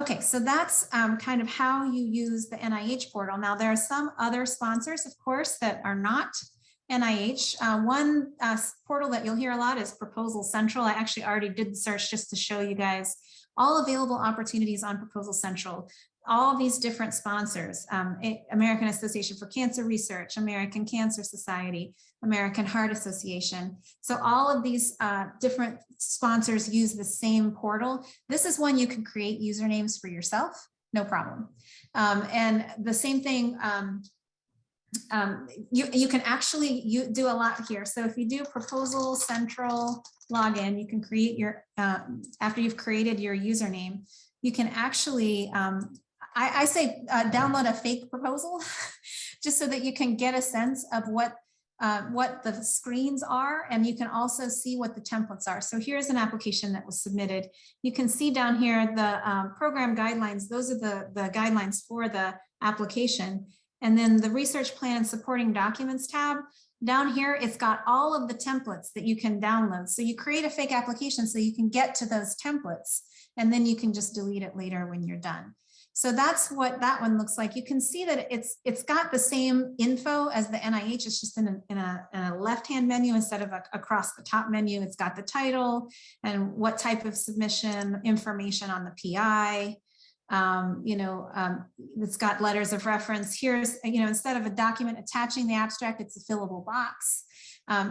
Okay, so that's kind of how you use the NIH portal. Now, there are some other sponsors, of course, that are not NIH. One portal that you'll hear a lot is Proposal Central. I actually already did the search just to show you guys all available opportunities on Proposal Central. All these different sponsors, American Association for Cancer Research, American Cancer Society, American Heart Association. So all of these different sponsors use the same portal. This is one you can create usernames for yourself, no problem. And the same thing, you can actually do a lot here. So if you do Proposal Central login, you can create your, after you've created your username, you can actually, I say download a fake proposal just so that you can get a sense of what the screens are, and you can also see what the templates are. So here's an application that was submitted. You can see down here the program guidelines. Those are the guidelines for the application. And then the research plan and supporting documents tab. Down here, it's got all of the templates that you can download. So you create a fake application so you can get to those templates, and then you can just delete it later when you're done. So that's what that one looks like. You can see that it's got the same info as the NIH. It's just in a left-hand menu instead of across the top menu. It's got the title and what type of submission, information on the PI. It's got letters of reference. Here's, instead of a document attaching the abstract, it's a fillable box.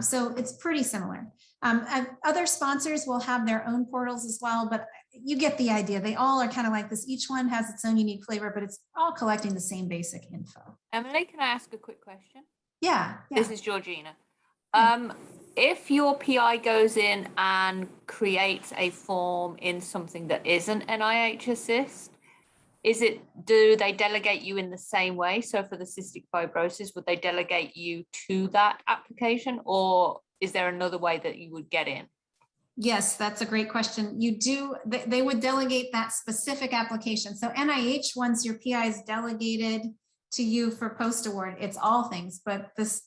So it's pretty similar. Other sponsors will have their own portals as well, but you get the idea. They all are kind of like this. Each one has its own unique flavor, but it's all collecting the same basic info. Emily, can I ask a quick question? Yeah. This is Georgina. If your PI goes in and creates a form in something that isn't NIH Assist, do they delegate you in the same way? So for the cystic fibrosis, would they delegate you to that application, or is there another way that you would get in? Yes, that's a great question. They would delegate that specific application. So NIH, once your PI is delegated to you for post-award, it's all things, but this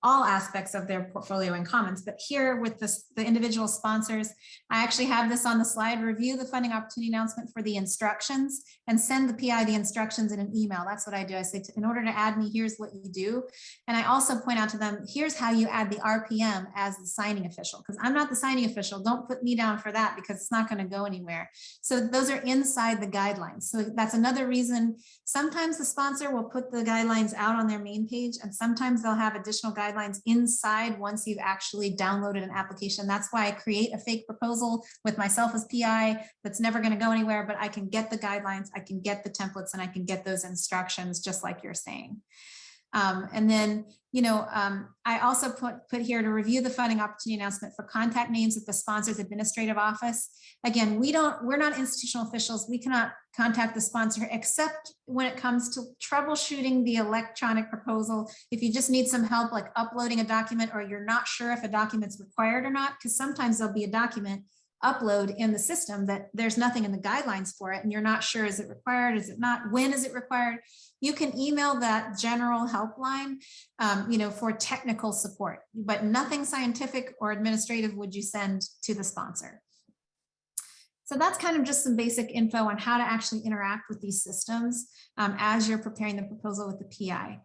all aspects of their portfolio and commons. But here with the individual sponsors, I actually have this on the slide. Review the funding opportunity announcement for the instructions and send the PI the instructions in an email. That's what I do. I say, in order to add me, here's what you do. And I also point out to them, here's how you add the RPM as the signing official, because I'm not the signing official. Don't put me down for that because it's not going to go anywhere. So those are inside the guidelines. So that's another reason. Sometimes the sponsor will put the guidelines out on their main page, and sometimes they'll have additional guidelines inside once you've actually downloaded an application. That's why I create a fake proposal with myself as PI that's never going to go anywhere, but I can get the guidelines, I can get the templates, and I can get those instructions just like you're saying. And then, I also put here to review the funding opportunity announcement for contact names at the sponsor's administrative office. Again, we're not institutional officials. We cannot contact the sponsor except when it comes to troubleshooting the electronic proposal. If you just need some help, like uploading a document, or you're not sure if a document's required or not, because sometimes there'll be a document upload in the system that there's nothing in the guidelines for it, and you're not sure, is it required, is it not, when is it required? You can email that general helpline, for technical support, but nothing scientific or administrative would you send to the sponsor. So that's kind of just some basic info on how to actually interact with these systems as you're preparing the proposal with the PI.